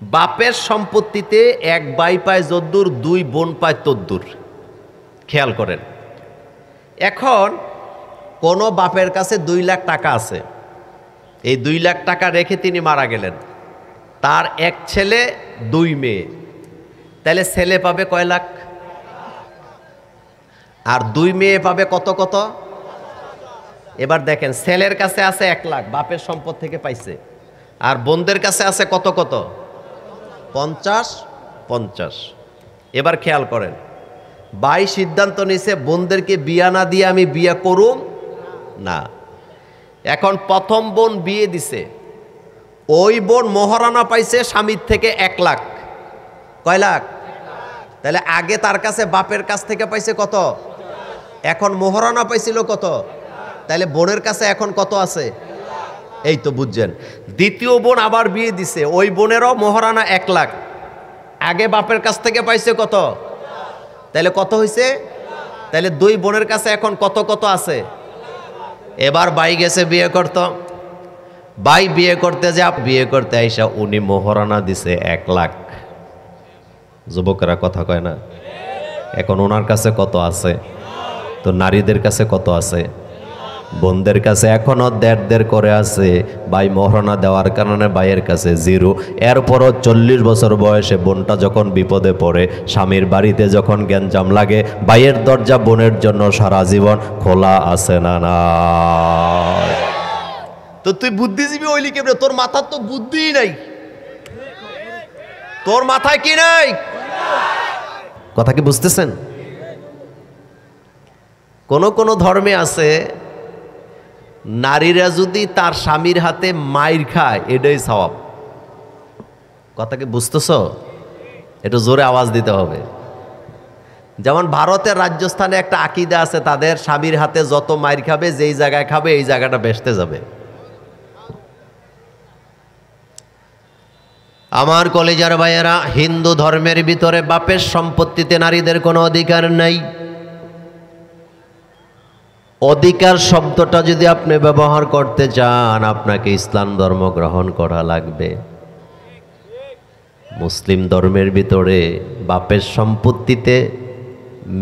বাপের সম্পত্তিতে এক ভাই পায় যদ্দূর, দুই বোন পায় তদ্দূর। খেয়াল করেন, এখন কোনো বাপের কাছে 2 লাখ টাকা আছে, এই 2 লাখ টাকা রেখে তিনি মারা গেলেন, তার এক ছেলে 2 মেয়ে, তাহলে ছেলে পাবে কয় লাখ? আর 2 মেয়ে পাবে কত কত? এবার দেখেন, ছেলের কাছে আছে 1 লাখ, বাপের সম্পদ থেকে পাইছে, আর বোনদের কাছে আছে কত কত? 50। এবার খেয়াল করেন, ভাই সিদ্ধান্ত নিছে বোনদেরকে বিয়া না দিয়ে আমি বিয়া করুম না। এখন প্রথম বোন বিয়ে দিছে, ওই বোন মোহরানা পাইছে স্বামীর থেকে 1 লাখ। কয় লাখ? তাহলে আগে তার কাছে বাপের কাছ থেকে পাইছে কত? এখন মোহরানা পাইছিল কত? তাহলে বোনের কাছে এখন কত আছে? এই তো বুঝছেন। দ্বিতীয় বোন আবার বিয়ে দিছে, ওই বোনেরও মোহরানা 1 লাখ, আগে বাপের কাছ থেকে পাইছে কত? তাহলে কত হয়েছে? তাহলে 2 বোনের কাছে এখন কত কত আছে? এবার ভাই গেছে বিয়ে করত, ভাই বিয়ে করতে বিয়ে করতে আইসা উনি মোহরানা দিছে 1 লাখ। যুবকেরা কথা কয় না? এখন ওনার কাছে কত আছে? তো নারীদের কাছে কত আছে? বোনদের কাছে এখনো 1.5 করে আছে। ভাই মোহরানা দেওয়ার কারণে ভাইয়ের কাছে 0। এরপরও 40 বছর বয়সে বোনটা যখন বিপদে পড়ে, স্বামীর বাড়িতে যখন গ্যাঞ্জাম লাগে, ভাইয়ের দরজা বোনের জন্য সারা জীবন খোলা আছে না না? তো তুই বুদ্ধিজীবী হইলি কেমনে? তোর মাথার তো বুদ্ধিই নাই, তোর মাথায় কি নাই? কথা কি বুঝতেছেন? কোন কোন ধর্মে আছে, নারীরা যদি তার স্বামীর হাতে মাইর খায় এটাই সওয়াব। কথা কি বুঝতেছ? একটু জোরে আওয়াজ দিতে হবে। যেমন ভারতের রাজস্থানে একটা আকীদা আছে, তাদের স্বামীর হাতে যত মাইর খাবে, যেই জায়গায় খাবে এই জায়গাটা বেচতে যাবে। আমার কলেজার ভাইয়েরা, হিন্দু ধর্মের ভিতরে বাপের সম্পত্তিতে নারীদের কোনো অধিকার নাই। অধিকার শব্দটা যদি আপনি ব্যবহার করতে চান, আপনাকে ইসলাম ধর্ম গ্রহণ করা লাগবে। মুসলিম ধর্মের ভিতরে বাপের সম্পত্তিতে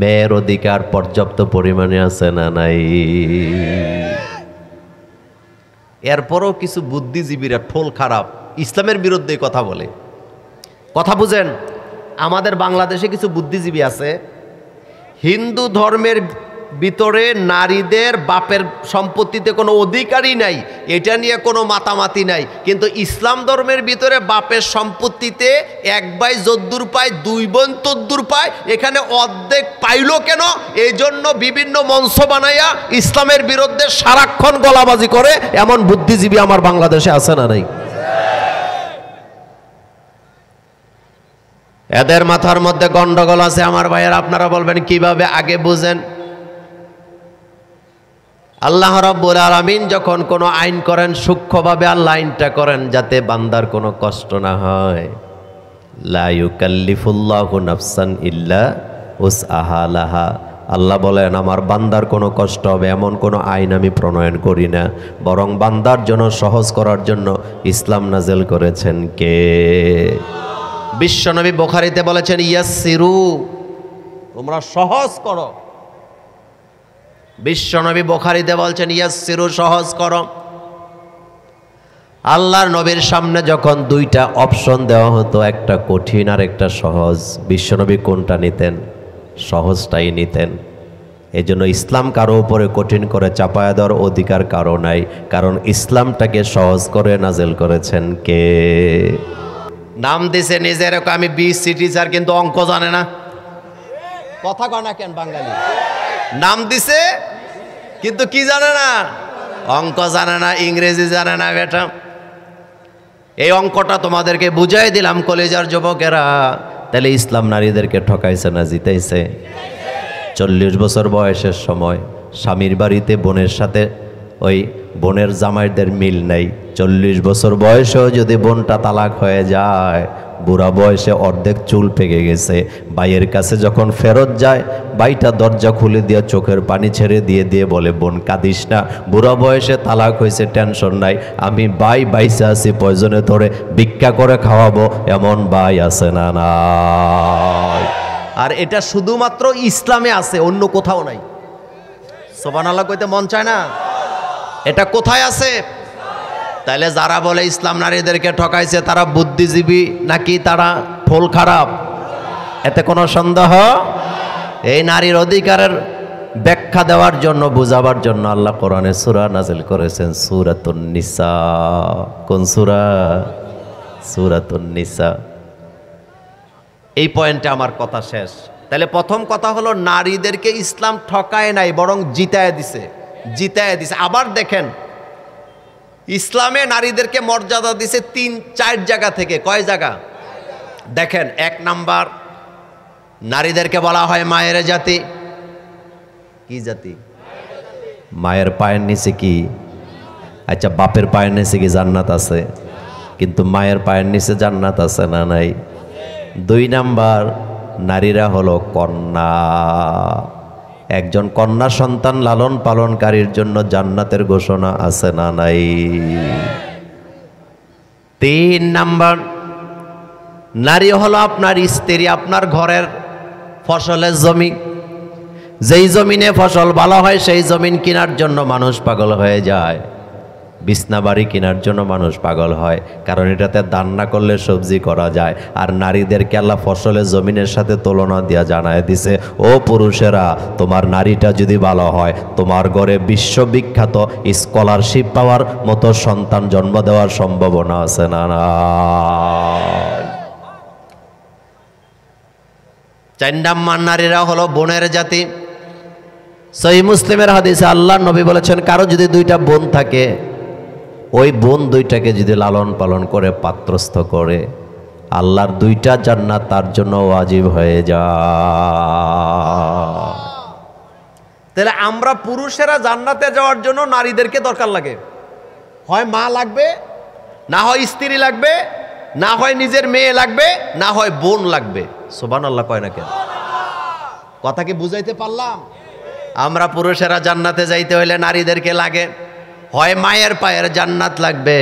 মেয়ের অধিকার পর্যাপ্ত পরিমাণে আছে না নাই? এরপরও কিছু বুদ্ধিজীবীরা ঠোল খারাপ ইসলামের বিরুদ্ধে কথা বলে। কথা বুঝেন, আমাদের বাংলাদেশে কিছু বুদ্ধিজীবী আছে, হিন্দু ধর্মের ভিতরে নারীদের বাপের সম্পত্তিতে কোনো অধিকারই নাই, এটা নিয়ে কোনো মাতামাতি নাই, কিন্তু ইসলাম ধর্মের ভিতরে বাপের সম্পত্তিতে 1 ভাই যদ্দূর পায়, 2 বোন তদ্দূর পায়, এখানে অর্ধেক পাইল কেন? এই জন্য বিভিন্ন মঞ্চ বানাইয়া ইসলামের বিরুদ্ধে সারাক্ষণ গলাবাজি করে এমন বুদ্ধিজীবী আমার বাংলাদেশে আছে না নাই? এদের মাথার মধ্যে গন্ডগোল আছে আমার ভাইয়ের। আপনারা বলবেন কিভাবে? আগে বুঝেন, আল্লাহ রাব্বুল আলামিন যখন কোনো আইন করেন, সূক্ষ্মভাবে আল্লাহ আইনটা করেন যাতে বান্দার কোনো কষ্ট না হয়। লা ইউকাল্লিফুল্লাহু নাফসান ইল্লা উসআহা লাহা। আল্লাহ বলেন, আমার বান্দার কোনো কষ্ট হবে এমন কোনো আইন আমি প্রণয়ন করি না, বরং বান্দার জন্য সহজ করার জন্য ইসলাম নাযিল করেছেন কে? বিশ্বনবী বুখারীতে বলেছেন, ইয়াসসিরু, তোমরা সহজ করো। বিশ্বনবী বুখারীতে বলছেন ইয়াসসিরু, সহজ করো। আল্লাহর নবীর সামনে যখন 2টা অপশন দেওয়া হতো, একটা কঠিন আর একটা সহজ, বিশ্বনবী কোনটা নিতেন? সহজটাই নিতেন। এজন্য ইসলাম কারো উপরে কঠিন করে চাপায়া দেওয়ার অধিকার কারো নাই, কারণ ইসলামটাকে সহজ করে নাযিল করেছেন কে? নাম দিছে নিজের, আমি BCT স্যার, কিন্তু অঙ্ক জানে না। কথা কয় না কেন বাঙালি? নাম দিছে কিন্তু কি জানে না? অঙ্ক জানে না, ইংরেজি জানে না। বেটা, এই অঙ্কটা তোমাদেরকে বুঝাই দিলাম কলেজার যুবকেরা। তাহলে ইসলাম নারীদেরকে ঠকাইছে না জিতাইছে? 40 বছর বয়সের সময় স্বামীর বাড়িতে বোনের সাথে ওই বোনের জামাইদের মিল নেই। 40 বছর বয়সেও যদি বোনটা তালাক হয়ে যায়, বুড়া বয়সে অর্ধেক চুল পেকে গেছে, ভাইয়ের কাছে যখন ফেরত যায়, ভাইটা দরজা খুলে দিয়ে চোখের পানি ছেড়ে দিয়ে বলে, বোন কাঁদিস না, বুড়া বয়সে তালাক হয়েছে, টেনশন নাই, আমি ভাই বাইসে আছি, প্রয়োজনে ধরে ভিক্ষা করে খাওয়াবো, এমন ভাই আছে না নাই? আর এটা শুধুমাত্র ইসলামে আছে, অন্য কোথাও নাই। সুবহানাল্লাহ কইতে মন চায় না? এটা কোথায় আছে? তাইলে যারা বলে ইসলাম নারীদেরকে ঠকাইছে তারা বুদ্ধিজীবী নাকি তারা ফল খারাপ? এতে কোনো সন্দেহ? এই নারীর অধিকারের ব্যাখ্যা দেওয়ার জন্য, বুঝাবার জন্য আল্লাহ কোরআনে সূরা নাজিল করেছেন, সূরাতুন নিসা। কোন সূরা? সূরাতুন নিসা। এই পয়েন্টে আমার কথা শেষ। তাহলে প্রথম কথা হলো, নারীদেরকে ইসলাম ঠকায় নাই, বরং জিতায় দিছে, জিতায় দিছে। আবার দেখেন, ইসলামে নারীদেরকে মর্যাদা দিছে 3-4 জায়গা থেকে। কয় জায়গা? দেখেন, 1 নাম্বার, নারীদেরকে বলা হয় মায়ের জাতি। কি জাতি? মায়ের পায়ের নিচে কি? আচ্ছা, বাপের পায়ের নিচে কি জান্নাত আছে? কিন্তু মায়ের পায়ের নিচে জান্নাত আছে না নাই? 2 নাম্বার, নারীরা হলো কন্যা। একজন কন্যা সন্তান লালন পালনকারীর জন্য জান্নাতের ঘোষণা আছে না নাই? 3 নাম্বার, নারী হলো আপনার স্ত্রী, আপনার ঘরের ফসলের জমি। যেই জমিনে ফসল ভালো হয় সেই জমিন কেনার জন্য মানুষ পাগল হয়ে যায়, বিছনা বাড়ি কেনার জন্য মানুষ পাগল হয়, কারণ এটাতে দান না করলে সবজি করা যায়। আর নারীদেরকে আল্লাহ ফসলের জমিনের সাথে তুলনা দিয়া জানায় দিছে, ও পুরুষেরা, তোমার নারীটা যদি ভালো হয়, তোমার ঘরে বিশ্ববিখ্যাত স্কলারশিপ পাওয়ার মতো সন্তান জন্ম দেওয়ার সম্ভাবনা আছে না না? 4 নাম্বার, নারীরা হলো বোনের জাতি। সহিহ মুসলিমের হাদিসে আল্লাহর নবী বলেছেন, কারো যদি 2টা বোন থাকে, ওই বোন 2টাকে যদি লালন পালন করে, পাত্রস্থ করে, আল্লাহর 2টা জান্নাত তার জন্য ওয়াজিব হয়ে যায়। তাহলে আমরা পুরুষেরা জান্নাতে যাওয়ার জন্য নারীদেরকে দরকার লাগে। হয় মা লাগবে, না হয় স্ত্রী লাগবে, না হয় নিজের মেয়ে লাগবে, না হয় বোন লাগবে। সুবহানাল্লাহ কয় না কেন? কথা কি বুঝাইতে পারলাম? আমরা পুরুষেরা জান্নাতে যাইতে হইলে নারীদেরকে লাগে, হয় মায়ের পায়ের জান্নাত লাগবে,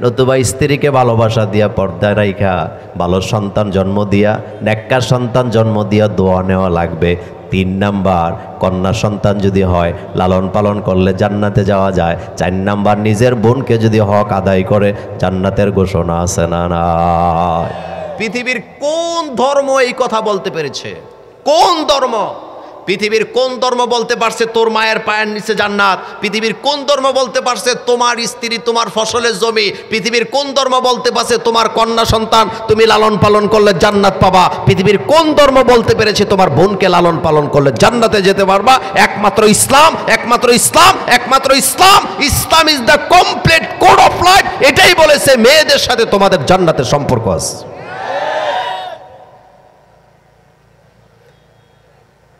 নতুবা স্ত্রীকে ভালোবাসা দিয়া, পর্দায় রাইখা, ভালো সন্তান জন্ম দিয়া, নেককার সন্তান জন্ম দিয়া দোয়া নেওয়া লাগবে। 3 নাম্বার, কন্যা সন্তান যদি হয়, লালন পালন করলে জান্নাতে যাওয়া যায়। 4 নাম্বার, নিজের বোনকে যদি হক আদায় করে, জান্নাতের ঘোষণা আছে না না? পৃথিবীর কোন ধর্ম এই কথা বলতে পেরেছে? কোন ধর্ম? পৃথিবীর কোন ধর্ম বলতে পারছে তোর মায়ের পায়ের নিচে জান্নাত? পৃথিবীর কোন ধর্ম বলতে পারছে তোমার স্ত্রী তোমার ফসলের জমি? পৃথিবীর কোন ধর্ম বলতে পারছে তোমার কন্যা সন্তান তুমি লালন পালন করলে জান্নাত পাবা? পৃথিবীর কোন ধর্ম বলতে পেরেছে তোমার বোনকে লালন পালন করলে জান্নাতে যেতে পারবা? একমাত্র ইসলাম, একমাত্র ইসলাম, একমাত্র ইসলাম। Islam is the complete code of life. এটাই বলেছে মেয়েদের সাথে তোমাদের জান্নাতের সম্পর্ক আছে।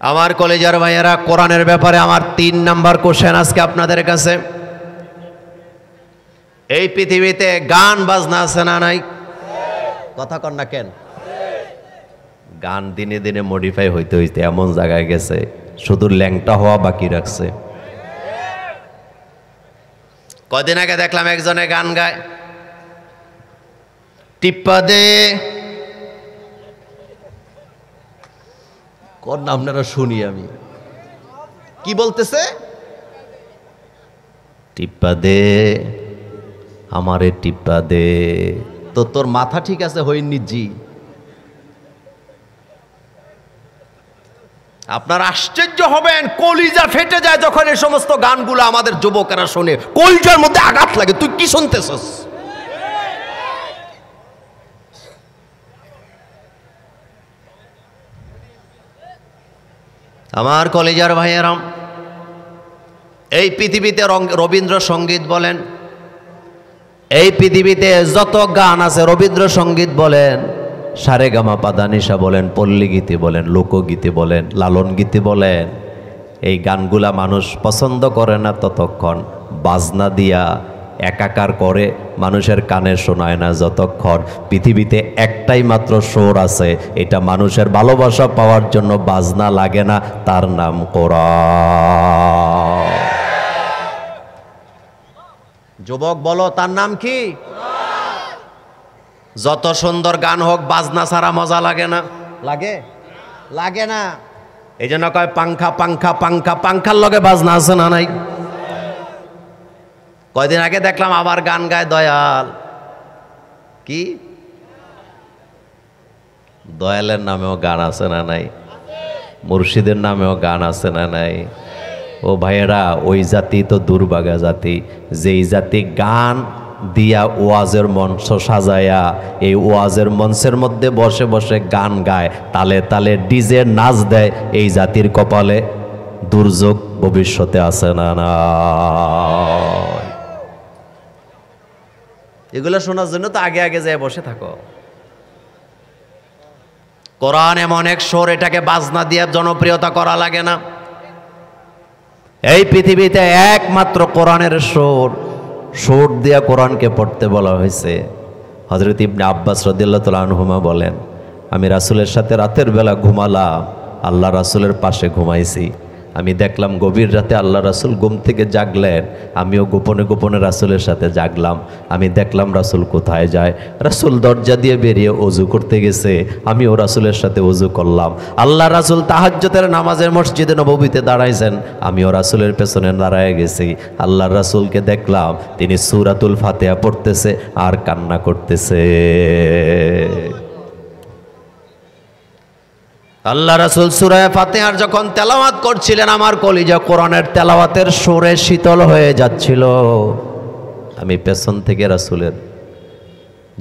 আমার কলেজের ভাইয়েরা, কোরআনের ব্যাপারে আমার 3 নাম্বার কোশ্চেন আজকে আপনাদের কাছে। এই পৃথিবীতে গান বাজনা আছে না নাই? কথা কন না কেন? গান দিনে দিনে মডিফাই হইতে হইতে এমন জায়গায় গেছে, শুধু ল্যাংটা হওয়া বাকি রাখছে। কদিন আগে দেখলাম একজনে গান গায়, টিপ্পা দে, কোন আপনারা শুনি আমি, কি বলতেছে? টিপ্পা দে আমারে টিপ্পা দে। তো তোর মাথা ঠিক আছে হইনি জি? আপনারা আশ্চর্য হবেন, কলিজা ফেটে যায় যখন এই সমস্ত গানগুলো আমাদের যুবকেরা শোনে, কলিজার মধ্যে আঘাত লাগে। তুই কি শুনতেছস? আমার কলেজার ভাইয়েরাম, এই পৃথিবীতে রবীন্দ্রসঙ্গীত বলেন, এই পৃথিবীতে যত গান আছে, রবীন্দ্রসঙ্গীত বলেন, সারেগামা পাদানিসা বলেন, পল্লীগীতি বলেন, লোকগীতি বলেন, লালন গীতি বলেন, এই গানগুলা মানুষ পছন্দ করে না ততক্ষণ বাজনা দিয়া একাকার করে, মানুষের কানে শোনায় না। যতক্ষণ পৃথিবীতে একটাই মাত্র সুর আছে, এটা মানুষের ভালোবাসা পাওয়ার জন্য বাজনা লাগে না, তার নাম কোরআন। যুবক বলো, তার নাম কি? যত সুন্দর গান হোক, বাজনা ছাড়া মজা লাগে না। লাগে? লাগে না। এই জন্য কয় পাংখা পাংখা পাংখা, পাংখার লগে বাজনা আছে না নাই? কয়দিন আগে দেখলাম আবার গান গায় দয়াল। কি দয়ালের নামেও গান আছে না নাই? মুর্শিদের নামেও গান আছে না নাই? ও ভাইয়েরা, ওই জাতি তো দুর্ভাগা জাতি, যেই জাতি গান দিয়া ওয়াজের মঞ্চ সাজায়া এই ওয়াজের মঞ্চের মধ্যে বসে বসে গান গায়, তালে তালে ডিজে নাচ দেয়। এই জাতির কপালে দুর্যোগ ভবিষ্যতে আছে না না? এগুলো শোনার জন্য তো আগে আগে যায় বসে থাকো। কোরআন এমন এক সুর, এটাকে বাজনা দিয়ে জনপ্রিয়তা করা লাগে না। এই পৃথিবীতে একমাত্র কোরআনের সুর, সুর দিয়া কোরআনকে পড়তে বলা হয়েছে। হযরত ইবনে আব্বাস রাদিয়াল্লাহু তাআলা আনহুমা বলেন, আমি রাসূলের সাথে রাতের বেলা ঘুমালাম, আল্লাহ রাসূলের পাশে ঘুমাইছি। আমি দেখলাম গভীর রাতে আল্লাহ রাসূল ঘুম থেকে জাগলেন, আমিও গোপনে গোপনে রাসূলের সাথে জাগলাম। আমি দেখলাম রাসূল কোথায় যায়, রাসূল দরজা দিয়ে বেরিয়ে ওযু করতে গেছে, আমিও রাসূলের সাথে ওযু করলাম। আল্লাহ রাসূল তাহাজ্জুদের নামাজের মসজিদে নববীতে দাঁড়াইছেন, আমিও রাসূলের পেছনে দাঁড়ায় গেছি। আল্লাহ রাসূলকে দেখলাম তিনি সূরাতুল ফাতিহা পড়তেছে আর কান্না করতেছে। আল্লাহ রাসূল সূরা ফাতিহার যখন তেলাওয়াত করছিলেন, আমার কলিজা কোরআনের তেলাওয়াতের সুরে শীতল হয়ে যাচ্ছিল। আমি পেছন থেকে রাসূলের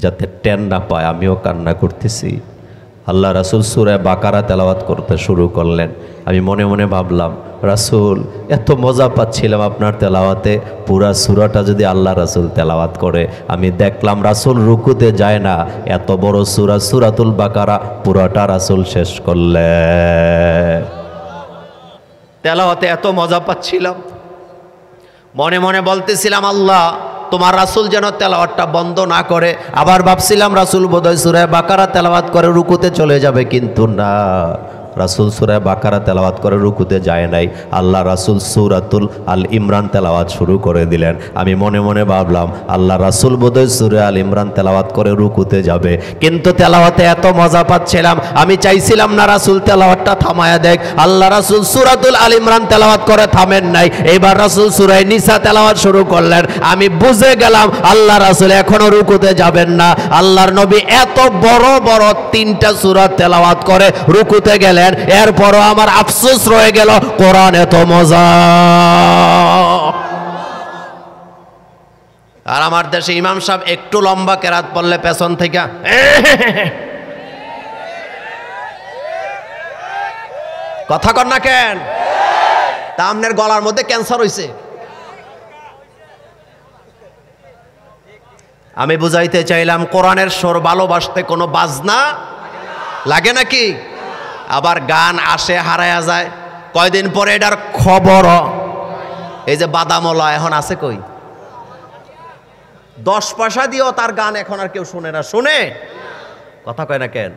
যাতে টেন না পায় আমিও কান্না করতেছি। আল্লাহ রাসূল সূরা বাকারা তেলাওয়াত করতে শুরু করলেন। আমি মনে মনে ভাবলাম, রাসূল এত মজা পাচ্ছিলাম আপনার তেলাওয়াতে, পুরা সূরাটা যদি আল্লাহ রাসূল তেলাওয়াত করে। আমি দেখলাম রাসূল রুকুতে যায় না, এত বড় সূরা সূরাতুল বাকারা পুরাটা রাসূল শেষ করলেন। তেলাওয়াতে এত মজা পাচ্ছিলাম, মনে মনে বলতেছিলাম, আল্লাহ তোমার রাসূল যেন তেলাওয়াতটা বন্ধ না করে। আবার ভাবছিলাম রাসূল বোধহয় সূরা বাকারা তেলাওয়াত করে রুকুতে চলে যাবে, কিন্তু না, রাসূল সূরা বাকারা তেলাওয়াত করে রুকুতে যায় নাই। আল্লাহ রাসূল সূরাতুল আল ইমরান তেলাওয়াত শুরু করে দিলেন। আমি মনে মনে ভাবলাম, আল্লাহ রাসূল বোধহয় সূরা আল ইমরান তেলাওয়াত করে রুকুতে যাবে, কিন্তু তেলাওয়াতে এত মজা পাচ্ছিলাম, আমি চাইছিলাম না রাসূল তেলাওয়াতটা থামায়া দেখ। আল্লাহ রাসূল সূরাতুল আল ইমরান তেলাওয়াত করে থামেন নাই, এবার রাসূল সূরা নিসা তেলাওয়াত শুরু করলেন। আমি বুঝে গেলাম আল্লাহ রাসূল এখনো রুকুতে যাবেন না। আল্লাহর নবী এত বড় বড় 3টা সূরা তেলাওয়াত করে রুকুতে গেলেন, এরপরও আমার আফসোস রয়ে গেল, কোরআন এত মজা। আর আমার দেশে ইমাম সাহেব একটু লম্বা কেরাত পড়লে পেছন থেকে কথা কর না কেন? তা আপনার গলার মধ্যে ক্যান্সার হইছে। আমি বুঝাইতে চাইলাম, কোরআনের সুর ভালোবাসতে কোনো বাজনা লাগে নাকি? আবার গান আসে হারায়া যায়, কয়দিন পরে এটার খবর। এই যে বাদামলা এখন আছে কই? 10 পয়সা দিয়েও তার গান এখন আর কেউ শুনে না। শুনে? কথা কয় না কেন?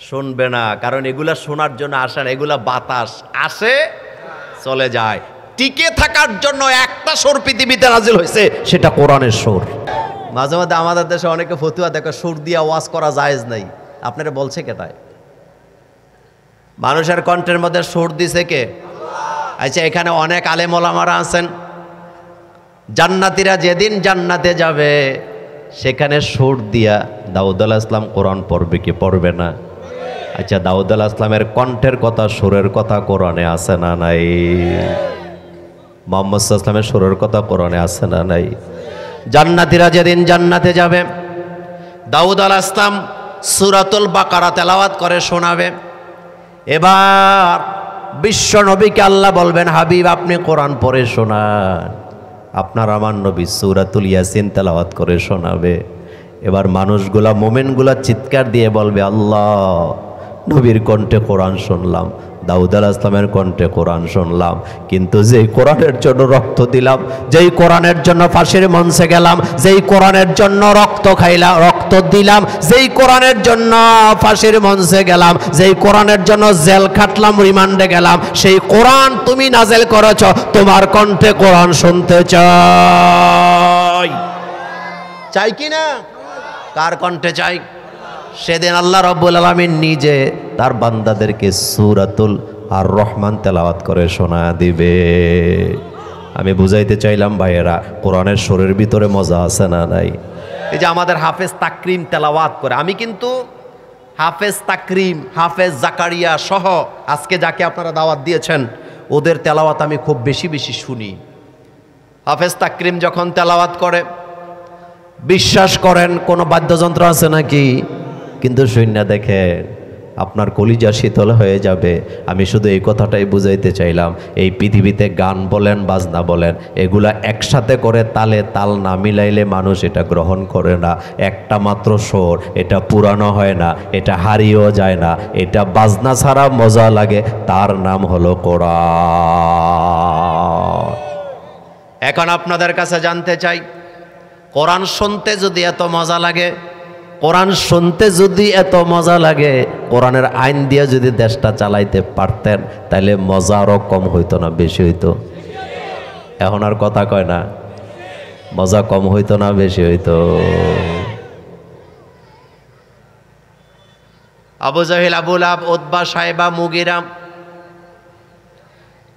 শুনবে না, কারণ এগুলা শোনার জন্য আসে না, এগুলা বাতাস, আসে চলে যায়। টিকে থাকার জন্য একটা সুর পৃথিবীতে নাজিল হয়েছে, সেটা কোরআনের সুর। মাঝে মাঝে আমাদের দেশে অনেকে ফতুয়া দেখে সুর দিয়া ওয়াজ করা জায়েজ নাই। আপনারা বলছে কেটায়? মানুষের কণ্ঠের মধ্যে সুর দিছে কে? আচ্ছা, এখানে অনেক আলেম ওলামারা আছেন, জান্নাতীরা যেদিন জান্নাতে যাবে সেখানে সুর দিয়া দাউদ আলাইহিস সালাম কোরআন পড়বে কি পড়বে না? আচ্ছা, দাউদ আলাইহিস সালামের কণ্ঠের কথা, সুরের কথা কোরআনে আছে না নাই? মুহাম্মদ সাল্লাল্লাহু আলাইহি ওয়াসাল্লামের সুরের কথা কোরআনে আছে না নাই? জান্নাতীরা যেদিন জান্নাতে যাবে, দাউদ আলাইহিস সালাম সূরাতুল বাকারা তেলাওয়াত করে শোনাবে। এবার বিশ্ব নবীকে আল্লাহ বলবেন, হাবিব আপনি কোরআন পড়ে শোনান। আপনার আমার নবী সূরাতুল ইয়াসিন তেলাওয়াত করে শোনাবে। এবার মানুষগুলা, মোমেনগুলা চিৎকার দিয়ে বলবে, আল্লাহ নবীর কণ্ঠে কোরআন শুনলাম, দাউদ আলাইহিস সালামের কণ্ঠে কোরআন শুনলাম, কিন্তু যেই কোরআনের জন্য রক্ত দিলাম, যেই কোরআনের জন্য ফাঁসির মঞ্চে গেলাম, যেই কোরআনের জন্য রক্ত খাইলাম, রক্ত দিলাম, যেই কোরআনের জন্য ফাঁসির মঞ্চে গেলাম, যেই কোরআনের জন্য জেল খাটলাম, রিমান্ডে গেলাম, সেই কোরআন তুমি নাজেল করেছ, তোমার কণ্ঠে কোরআন শুনতে চাই। চাই কি না? কার কণ্ঠে চাই? সেদিন আল্লাহ রাব্বুল আলামিন নিজে তার বান্দাদেরকে সূরাতুল আর রহমান তেলাওয়াত করে শোনা দিবে। আমি বুঝাইতে চাইলাম ভাইয়েরা, কোরআনের সুরের ভিতরে মজা আছে না নাই? এই যে আমাদের হাফেজ তাকরিম তেলাওয়াত করে, আমি কিন্তু হাফেজ তাকরিম, হাফেজ জাকারিয়া সহ আজকে যাকে আপনারা দাওয়াত দিয়েছেন ওদের তেলাওয়াত আমি খুব বেশি বেশি শুনি। হাফেজ তাকরিম যখন তেলাওয়াত করে, বিশ্বাস করেন কোনো বাদ্যযন্ত্র আছে নাকি, কিন্তু শূন্য দেখে আপনার কলিজা শীতল হয়ে যাবে। আমি শুধু এই কথাটাই বুঝাইতে চাইলাম, এই পৃথিবীতে গান বলেন বাজনা বলেন এগুলা একসাথে করে তালে তাল না মিলাইলে মানুষ এটা গ্রহণ করে না। একটা মাত্র সুর, এটা পুরানো হয় না, এটা হারিয়েও যায় না, এটা বাজনা ছাড়া মজা লাগে, তার নাম হলো কোরআন। এখন আপনাদের কাছে জানতে চাই, কোরআন শুনতে যদি এত মজা লাগে, কোরআন শুনতে যদি এত মজা লাগে, কোরআনের আইন দিয়ে যদি দেশটা চালাইতে পারতেন তাহলে মজা আরও কম হইতো না বেশি হইতো? এখন আর কথা কয় না, মজা কম হইতো না বেশি হইতো? আবু জাহেল, আবু লাহাব, উতবা, সাইবা, মুগিরা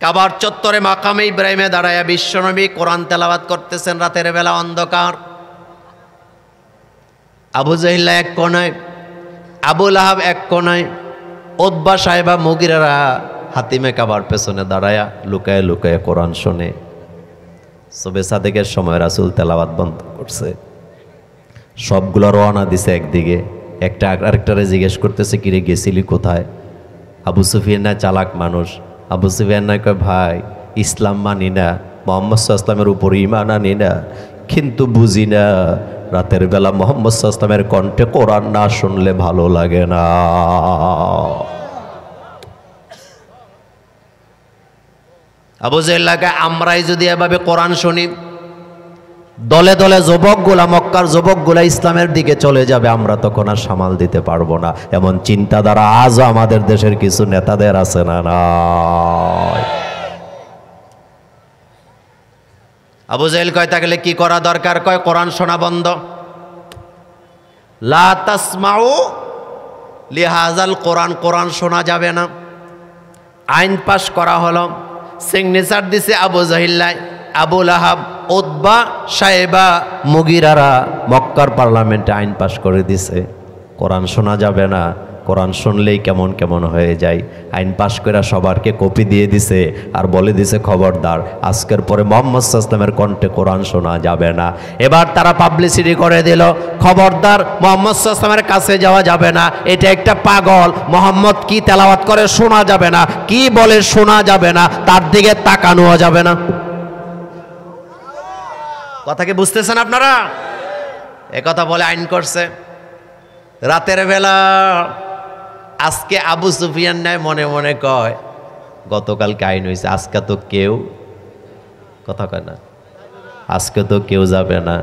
কাবার চত্বরে মাকামে ইব্রাহিমে দাঁড়ায়া বিশ্বনবী কোরআন তেলাওয়াত করতেছেন রাতের বেলা, অন্ধকার। আবু জাহেল এক কোনায়, আবু লাহাব এক কোনায়, উতবা, সাইবা, মুগিরারা হাতিমে কাবার পেছনে দাঁড়ায়া লুকায় লুকায় কোরআন শোনে। সবে সাদেকের সময় রাসূল তেলাওয়াত বন্ধ করছে, সবগুলো রওনা দিছে একদিকে, একটা আরেকটারে জিজ্ঞেস করতেছে, কিরে গেছিলি কোথায়? আবু সুফিয়ান না চালাক মানুষ, আবু সুফিয়ান না কয়, ভাই ইসলাম মানি না, মুহাম্মদ সাল্লাল্লাহু আলাইহি ওয়াসাল্লামের উপর ঈমান আনি না, কিন্তু বুঝি না রাতের বেলা মুহাম্মদ সাল্লাল্লাহু আলাইহি ওয়াসাল্লামের কণ্ঠে কোরআন না শুনলে ভালো লাগে না। আবু জাহেল লাগে, আমরাই যদি এভাবে কোরআন শুনি, দলে দলে যুবকগুলা, মক্কার যুবকগুলা ইসলামের দিকে চলে যাবে, আমরা তখন আর সামাল দিতে পারবো না। এমন চিন্তাধারা আজও আমাদের দেশের কিছু নেতাদের আছে না নাই? আবু জাহেল কয়, তাহলে কি করা দরকার? কয়, কোরআন শোনা বন্ধ। লা তাসমাউ লিহাজাল কোরআন, কোরআন শোনা যাবে না। আইন পাশ করা হলো, সিগনেচার দিছে আবু জাহেল, আবু লাহাব, উতবা, সাইবা, মুগিরারা মক্কার পার্লামেন্টে আইন পাশ করে দিছে, কোরআন শোনা যাবে না। কোরআন শুনলেই কেমন কেমন হয়ে যায়। আইন পাশ করে সবারকে কপি দিয়ে দিছে আর বলে দিছে, খবরদার আজকের পরে মুহাম্মদ সাল্লাল্লাহু আলাইহি ওয়াসাল্লামের কণ্ঠে কোরআন শোনা যাবে না। এবার তারা পাবলিসিটি করে দিল, খবরদার মুহাম্মদ সাল্লাল্লাহু আলাইহি ওয়াসাল্লামের কাছে যাওয়া যাবে না, এটা একটা পাগল, মুহাম্মদ কি তেলাওয়াত করে শোনা যাবে না, কি বলে শোনা যাবে না, তার দিকে তাকানোও যাবে না। কথা কি বুঝতেছেন আপনারা? একথা বলে আইন করছে। রাতের বেলা আজকে আবু সুফিয়ান নাই মনে মনে কয়, গতকালকে আইন হয়েছে, আজকে তো কেউ কথা কয় না, আজকে তো কেউ যাবে না,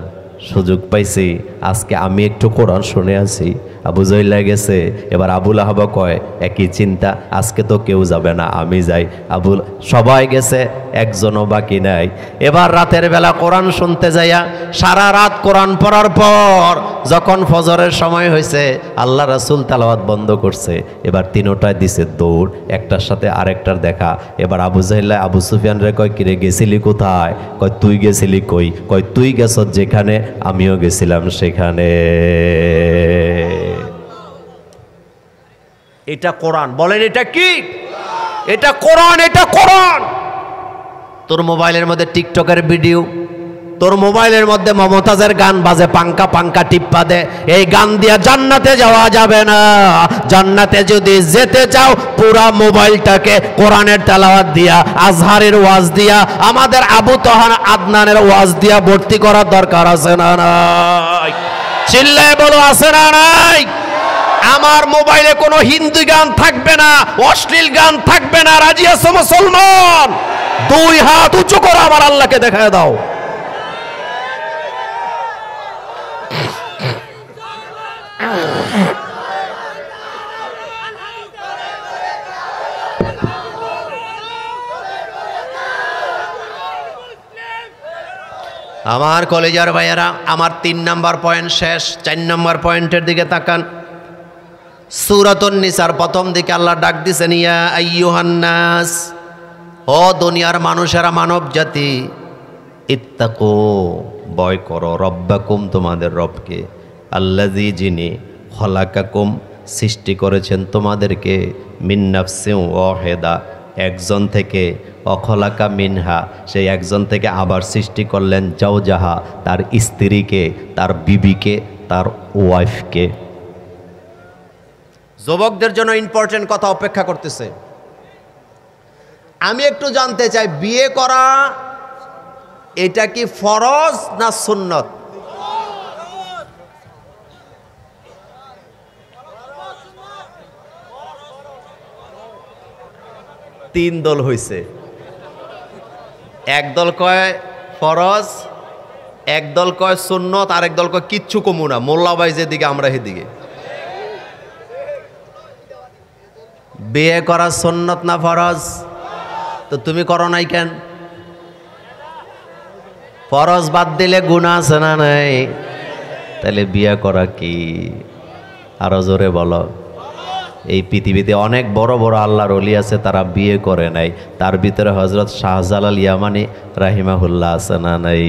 সুযোগ পাইছি, আজকে আমি একটু কোরআন শুনে আছি। আবু জাহেল গেছে, এবার আবু লাহাব কয় একই চিন্তা, আজকে তো কেউ যাবে না, আমি যাই। সবাই গেছে, একজনও বাকি নাই। এবার রাতের বেলা কোরআন শুনতে যাইয়া সারা রাত কোরআন পড়ার পর যখন ফজরের সময় হয়েছে, আল্লাহ রাসূল তেলাওয়াত বন্ধ করছে। এবার তিনোটায় দিছে দৌড়, একটার সাথে আরেকটার দেখা। এবার আবু জাহেল আবু সুফিয়ান রে কয়, কিরে গেছিলি কোথায়? কয়, তুই গেছিলি কই? কয়, তুই গেছ যেখানে আমিও গেছিলাম সেখানে। এটা কোরআন, বলেন এটা কি? এটা কোরআন, এটা কোরআন। তোর মোবাইলের মধ্যে টিকটকের ভিডিও, তোর মোবাইলের মধ্যে মমতাজের গান বাজে, পাঙ্কা পাঙ্কা টিপ্পা দে, এই গান দিয়া জান্নাতে যাওয়া যাবে না। জান্নাতে যদি যেতে চাও পুরা মোবাইলটাকে কোরআনের তেলাওয়াত দিয়া, আজহারের ওয়াজ দিয়া, আমাদের আবু তহান আদনানের ওয়াজ দিয়া ভর্তি করার দরকার আছে না নাই? চিল্লায় বলো, আছে না নাই? আমার মোবাইলে কোনো হিন্দি গান থাকবে না, অশ্লীল গান থাকবে না। রাজি আছো মুসলমান? দুই হাত উঁচু করে আমার আল্লাহকে দেখায় দাও। আমার কলেজার ভাইয়েরা, আমার 3 নাম্বার পয়েন্ট শেষ। 4 নাম্বার পয়েন্টের দিকে তাকান। সূরাতুন নিসার প্রথম দিকে আল্লাহ ডাক দিছেন, ইয়া আইয়ুহান নাস, ও দুনিয়ার মানুষেরা, মানব জাতি, ইত্তাকু, ভয় করো, রব্বাকুম, তোমাদের রবকে, আল্লাযী, যিনি, খলাকাকুম, সৃষ্টি করেছেন তোমাদেরকে, মিন নাফসিন ওয়াহিদা, একজন থেকে, অখলাকা মিনহা, সেই একজন থেকে আবার সৃষ্টি করলেন জাওজাহা, তার স্ত্রীকে, তার বিবিকে, তার ওয়াইফকে। যুবকদের জন্য ইম্পর্টেন্ট কথা অপেক্ষা করতেছে। আমি একটু জানতে চাই, বিয়ে করা এটা কি ফরজ না সুন্নত? তিন দল হইছে। এক দল কয় ফরজ, এক দল কয় সুন্নত, আর এক দল কয় কিচ্ছু কমু না, মোল্লাবাই যেদিকে আমরা সেদিকে। বিয়ে করা সুন্নত না ফরজ? তো তুমি করো নাই কেন? ফরজ বাদ দিলে গুনাহ আছে না নাই? তাহলে বিয়ে করা কি? আরো জোরে বলো। এই পৃথিবীতে অনেক বড় বড় আল্লাহর ওলি আছে, তারা বিয়ে করে নাই। তার ভিতরে হযরত শাহজালাল ইয়ামানি রাহিমাহুল্লাহ আছে না নাই?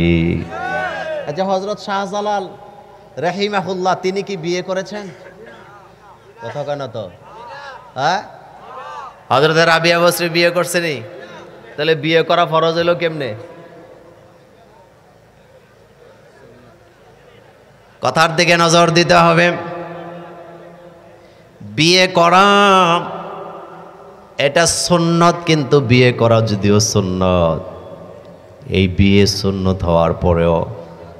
আচ্ছা, হযরত শাহজালাল রাহিমাহুল্লাহ তিনি কি বিয়ে করেছেন? কথা কেন তো? হ্যাঁ, হযরত রাবিয়া বসরি বিয়ে করছেনি? তাহলে বিয়ে করা ফরজ হলো কেমনে? কথার দিকে নজর দিতে হবে। বিয়ে করা এটা সুন্নত, কিন্তু বিয়ে করা যদিও সুন্নত, এই বিয়ে সুন্নত হওয়ার পরেও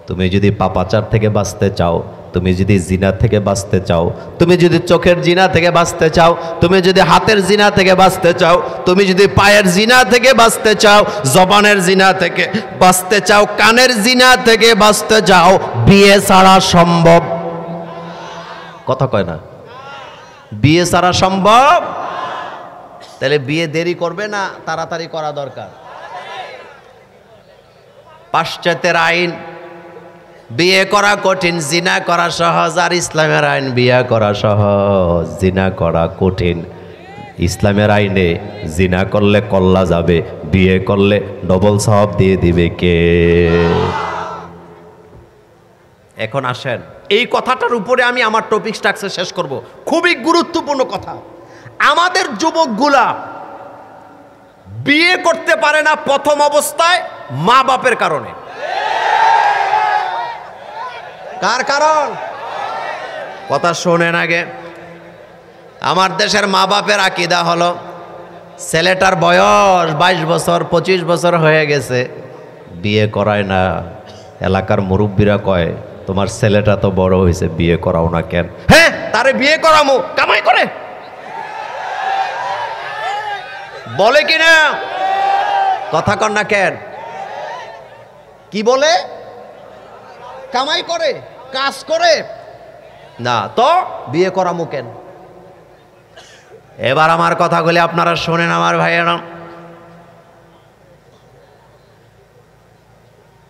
তুমি যদি পাপাচার থেকে বাঁচতে চাও, তুমি যদি জিনা থেকে বাঁচতে চাও, তুমি যদি চোখের জিনা থেকে বাঁচতে চাও, তুমি যদি হাতের জিনা থেকে বাঁচতে চাও, তুমি যদি পায়ের জিনা থেকে বাঁচতে চাও, জবানের জিনা থেকে বাঁচতে চাও, কানের জিনা থেকে বাঁচতে চাও, বিয়ে ছাড়া সম্ভব? কথা কয় না? বিয়ে ছাড়া সম্ভব? তাহলে বিয়ে দেরি করবে না তাড়াতাড়ি করা দরকার? পাশ্চাত্যের আইন বিয়ে করা কঠিন, জিনা করা সহজ, আর ইসলামের আইন বিয়ে করা সহজ, জিনা করা কঠিন। ইসলামের আইনে জিনা করলে কল্লা যাবে, বিয়ে করলে ডবল সওয়াব দিয়ে দিবে কে? এখন আসেন, এই কথাটার উপরে আমি আমার টপিক স্ট্রাকচার শেষ করব। খুবই গুরুত্বপূর্ণ কথা। আমাদের যুবকগুলা বিয়ে করতে পারে না প্রথম অবস্থায় মা বাপের কারণে। কার কারণ? কথা শোনেন আগে। আমার দেশের মা বাপের আকীদা হলো, ছেলেটার বয়স 22 বছর 25 বছর হয়ে গেছে, বিয়ে করায় না। এলাকার মুরব্বীরা কয়, তোমার ছেলেটা তো বড় হয়েছে, বিয়ে করাও না কেন? হ্যাঁ, তারে বিয়ে করামু, কামাই করে। বলে কি না? কথা কন না কেন? কি বলে? কামাই করে, কাজ করে না, তো বিয়ে করামু কেন? এবার আমার কথাগুলি আপনারা শোনেন আমার ভাইয়েরা।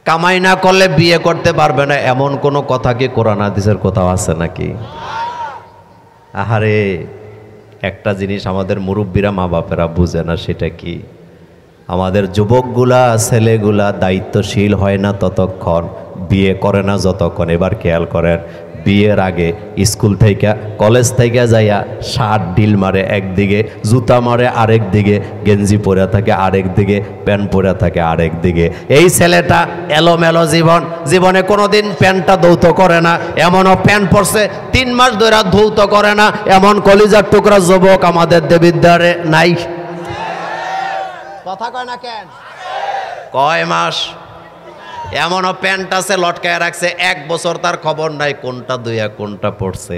কামাই না করলে বিয়ে করতে পারবে না, এমন কোনো কথা কি কোরআন হাদিসের কোথাও আছে নাকি? আহারে, একটা জিনিস আমাদের মুরব্বীরা মা বাপেরা বুঝে না, সেটা কি? আমাদের যুবকগুলা ছেলেগুলা দায়িত্বশীল হয় না ততক্ষণ, বিয়ে করে না যতক্ষণ। এবার খেয়াল করেন, বিয়ের আগে স্কুল থেকে কলেজ থেকে যাইয়া শার্ট ঢিল মারে একদিকে, জুতা মারে আরেক দিকে, গেঞ্জি পরে থাকে আরেক দিকে, প্যান্ট পরে থাকে আরেক দিকে। এই ছেলেটা এলোমেলো জীবন, জীবনে কোনোদিন প্যান্টটা ধৌত করে না, এমনও প্যান্ট পরছে 3 মাস ধরে ধৌত করে না, এমন কলিজার টুকরা যুবক আমাদের দেবিদ্বারে নাই। কথা কয় না কেন? কয় মাস? এমনও প্যান্ট আছে লটকায় রাখছে 1 বছর, তার খবর নাই কোনটা দুইয়া কোনটা পড়ছে।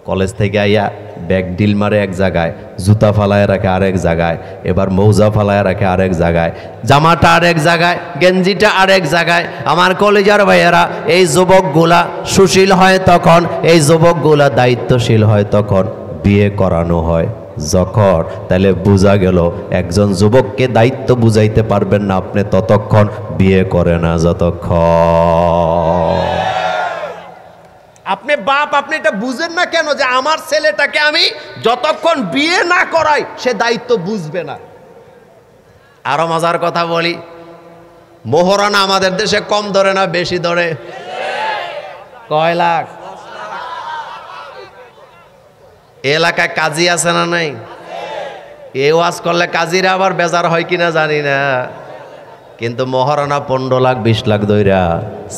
কলেজ থেকে আইয়া ব্যাগ ডিল মারে এক জায়গায়, জুতা ফালায় রাখে আরেক জায়গায়, এবার মৌজা ফালায় রাখে আরেক জায়গায়, জামাটা আরেক জায়গায়, গেঞ্জিটা আরেক জায়গায়। আমার কলেজার ভাইয়েরা, এই যুবকগুলা সুশীল হয় তখন, এই যুবকগুলা দায়িত্বশীল হয় তখন বিয়ে করানো হয় যখন। তাহলে বোঝা গেল একজন যুবককে দায়িত্ব বুঝাইতে পারবেন না আপনি ততক্ষণ বিয়ে করে না যতক্ষণ। আপনি বাপ, আপনি এটা বুঝেন না কেন যে আমার ছেলেটাকে আমি যতক্ষণ বিয়ে না করাই সে দায়িত্ব বুঝবে না। আরো মজার কথা বলি, মোহরানা আমাদের দেশে কম ধরে না বেশি ধরে? কয় লাখ? এলাকায় কাজী আছে না নাই? এ ওয়াজ করলে কাজীরা আবার বেজার হয় কিনা জানি না, কিন্তু মহারানা 15 লাখ 20 লাখ দইরা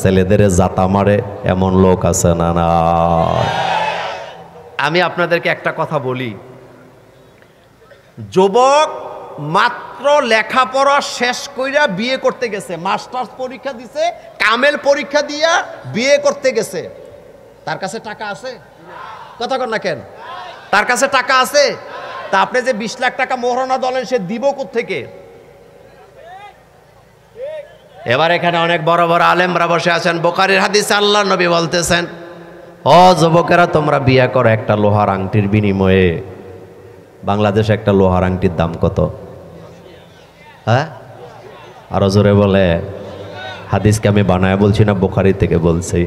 ছেলেদের জাতা মারে এমন লোক আছে না? না, আমি আপনাদেরকে একটা কথা বলি, যুবক মাত্র লেখাপড়া শেষ কইরা বিয়ে করতে গেছে, মাস্টার্স পরীক্ষা দিছে, কামেল পরীক্ষা দিয়া বিয়ে করতে গেছে, তার কাছে টাকা আছে? কথা কন না কেন? তার কাছে টাকা আছে? তা আপনি যে 20 লাখ টাকা মোহরানা দলেন সে দিব কোত্থেকে? এবার এখানে অনেক বড় বড় আলেমরা বসে আছেন, বুখারীর হাদিসে আল্লাহর নবী বলতেছেন, ও যুবকেরা তোমরা বিয়ে করো একটা লোহার আংটির বিনিময়ে। বাংলাদেশে একটা লোহার আংটির দাম কত? হ্যাঁ, আরো জোরে বলে। হাদিসকে আমি বানায় বলছি না, বুখারী থেকে বলছি।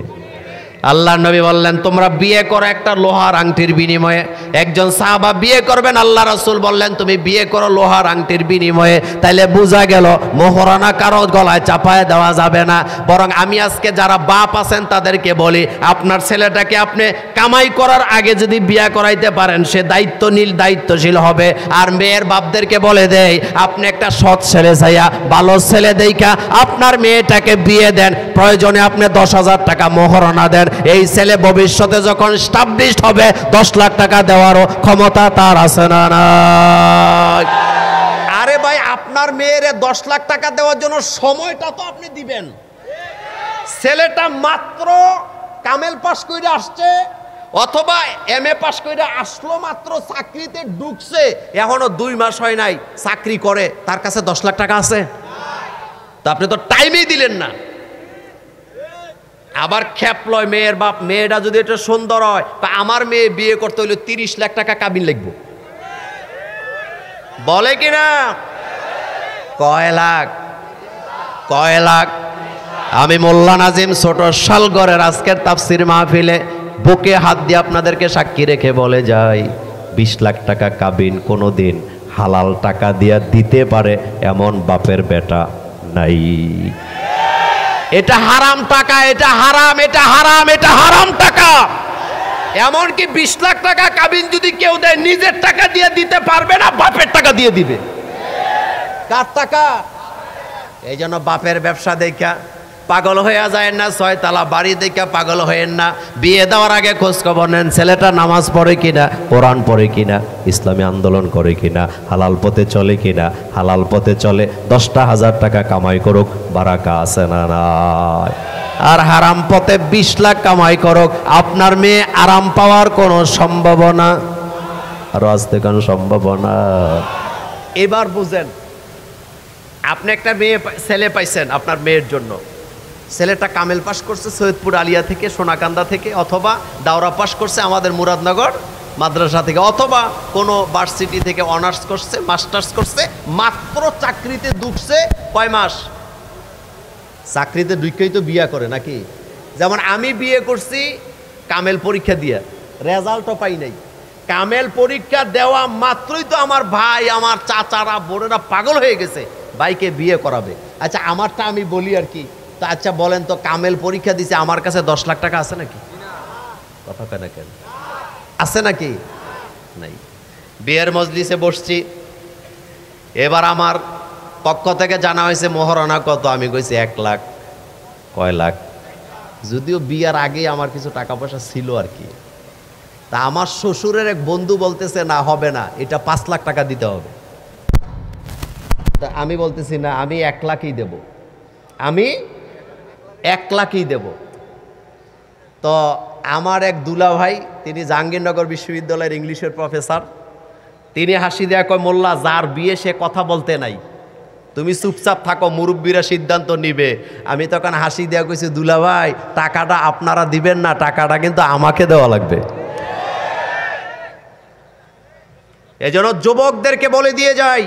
আল্লাহর নবী বললেন তোমরা বিয়ে করো একটা লোহার আংটির বিনিময়ে। একজন সাহাবা বিয়ে করবেন, আল্লাহ রাসূল বললেন তুমি বিয়ে করো লোহার আংটির বিনিময়ে। তাইলে বোঝা গেল মোহরানা কারো গলায় চাপায় দেওয়া যাবে না। বরং আমি আজকে যারা বাপ আছেন তাদেরকে বলি, আপনার ছেলেটাকে আপনি কামাই করার আগে যদি বিয়ে করাইতে পারেন সে দায়িত্বশীল হবে। আর মেয়ের বাপদেরকে বলে দেয়, আপনি একটা সৎ ছেলে চাইয়া ভালো ছেলে দেইখা আপনার মেয়েটাকে বিয়ে দেন, প্রয়োজনে আপনি 10,000 টাকা মোহরানা দেন। এই ছেলে ভবিষ্যতে যখন স্টাবলিশড হবে 10 লাখ টাকা দেওয়ারও ক্ষমতা তার আছে না? আরে ভাই, আপনার মেয়েরে 10 লাখ টাকা দেওয়ার জন্য সময়টা তো আপনি দিবেন। ছেলেটা মাত্র কামেল পাস করে আসছে অথবা MA পাস করে আসলো, মাত্র চাকরিতে ঢুকছে, এখনো 2 মাস হয় নাই, চাকরি করে, তার কাছে 10 লাখ টাকা আছে? তো আপনি তো টাইমই দিলেন না। আবার খ্যাপ লয় মেয়ের বাপ, মেয়েটা যদি এটা সুন্দর হয়, তা আমার মেয়ে বিয়ে করতে হলে 30 লাখ টাকা কাবিন লাগবে, বলে কিনা? কয় লাখ? কয় লাখ? আমি মোল্লা নাজিম ছোট শালগড়ের আজকের তাফসির মাহফিলে বুকে হাত দিয়ে আপনাদেরকে সাক্ষী রেখে বলে যাই, 20 লাখ টাকা কাবিন কোনোদিন হালাল টাকা দিয়ে দিতে পারে এমন বাপের বেটা নাই। এটা হারাম টাকা, এটা হারাম, এটা হারাম, এটা হারাম টাকা। এমনকি 20 লাখ টাকা কাবিন যদি কেউ দেয় নিজের টাকা দিয়ে দিতে পারবে না, বাপের টাকা দিয়ে দিবে। কার টাকা? এই জন্য বাপের ব্যবসা দেখা পাগল হয়ে যায় না, 6 তলা বাড়ি দেখা পাগল হয়েন না। বিয়ে দেওয়ার আগে খোঁজ খবর নেন, ছেলেটা নামাজ পড়ে কিনা, কোরআন পড়ে কিনা, ইসলামী আন্দোলন করে কিনা, হালাল পথে চলে কিনা। হালাল পথে চলে 10,000 টাকা কামাই করুক, বারাকা আছে না নাই? আর হারাম পথে 20 লাখ কামাই করুক, আপনার মেয়ে আরাম পাওয়ার কোনো সম্ভাবনা, আরো আসতে কোনো সম্ভাবনা। এবার বুঝেন, আপনি একটা ছেলে পাইছেন আপনার মেয়ের জন্য, ছেলেটা কামেল পাস করছে সৈয়দপুর আলিয়া থেকে, সোনাকান্দা থেকে, অথবা দাওরা পাস করছে আমাদের মুরাদনগর মাদ্রাসা থেকে, অথবা কোনো ভার্সিটি থেকে অনার্স করছে, মাস্টার্স করছে, মাত্র চাকরিতে ঢুকছে। কয় মাস চাকরিতে ঢুকেই তো বিয়ে করে নাকি? যেমন আমি বিয়ে করছি কামেল পরীক্ষা দিয়ে, রেজাল্টও পাই নাই। কামেল পরীক্ষা দেওয়া মাত্রই তো আমার ভাই, আমার চাচারা, বোনেরা পাগল হয়ে গেছে, ভাইকে বিয়ে করাবে। আচ্ছা আমারটা আমি বলি আর কি। তো আচ্ছা বলেন তো, কামেল পরীক্ষা দিছে, আমার কাছে 10 লাখ টাকা আছে নাকি? কথা কেন কেন আছে নাকি? নাই। বিয়ের মজলিসে বসছি, এবার আমার পক্ষ থেকে জানা হয়েছে মোহরানা কত, আমি কইছি 1 লাখ। কয় লাখ? যদিও বিয়ার আগে আমার কিছু টাকা পয়সা ছিল আর কি। তা আমার শ্বশুরের এক বন্ধু বলতেছে না হবে না, এটা 5 লাখ টাকা দিতে হবে। তা আমি বলতেছি না, আমি 1 লাখই দেব, আমি 1 লাখই দেব। তো আমার এক দুলা ভাই, তিনি জাহাঙ্গীরনগর বিশ্ববিদ্যালয়ের ইংলিশের প্রফেসর, তিনি হাসি দেয়া কয়, মোল্লা যার বিয়ে সে কথা বলতে নাই, তুমি চুপচাপ থাকো, মুরব্বীরা সিদ্ধান্ত নিবে। আমি তখন হাসি দেয়া কইছি, দুলা ভাই টাকাটা আপনারা দিবেন না, টাকাটা কিন্তু আমাকে দেওয়া লাগবে। এজন্য যুবকদেরকে বলে দিয়ে যাই,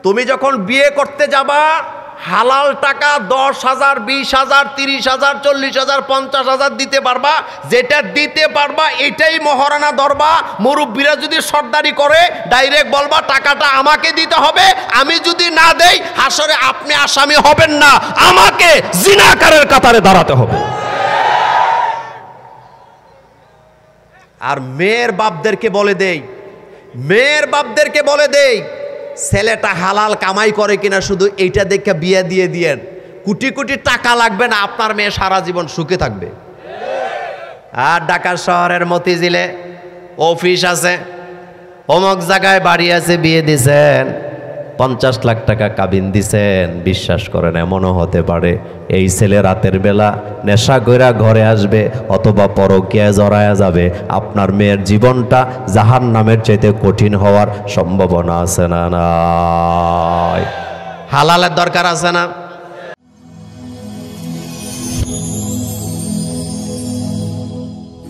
তুমি যখন বিয়ে করতে যাবা হালাল টাকা 10,000, 20,000, 30,000, 40,000, 50,000 দিতে পারবা। যেটা দিতে পারবা এটাই মহারানা ধরবা। মুরব্বীরা যদি সর্দারি করে ডাইরেক্ট বলবা টাকাটা আমাকে দিতে হবে, আমি যদি না দেই হাসরে আপনি আসামি হবেন না, আমাকে জিনাকারের কাতারে দাঁড়াতে হবে। আর মেয়ের বাপদেরকে বলে দেই, ছেলেটা হালাল কামাই করে কিনা শুধু এইটা দেখে বিয়ে দিয়ে দিয়েন, কোটি কোটি টাকা লাগবে না, আপনার মেয়ে সারা জীবন সুখে থাকবে। আর ঢাকা শহরের মতিঝিলে অফিস আছে, অমুক জায়গায় বাড়ি আছে, বিয়ে দিছেন, 50 লাখ টাকা কাবিন দিছেন, বিশ্বাস করেন এমনও হতে পারে এই ছেলে রাতের বেলা নেশা কইরা ঘরে আসবে অথবা পরকীয়ায় জড়ায়া যাবে, আপনার মেয়ের জীবনটা জাহান্নামের চাইতে কঠিন হওয়ার সম্ভাবনা আছে না? নাই? হালালের দরকার আছে না?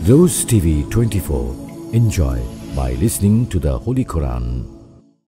Rose TV 24. Enjoy by listening to the Holy Quran.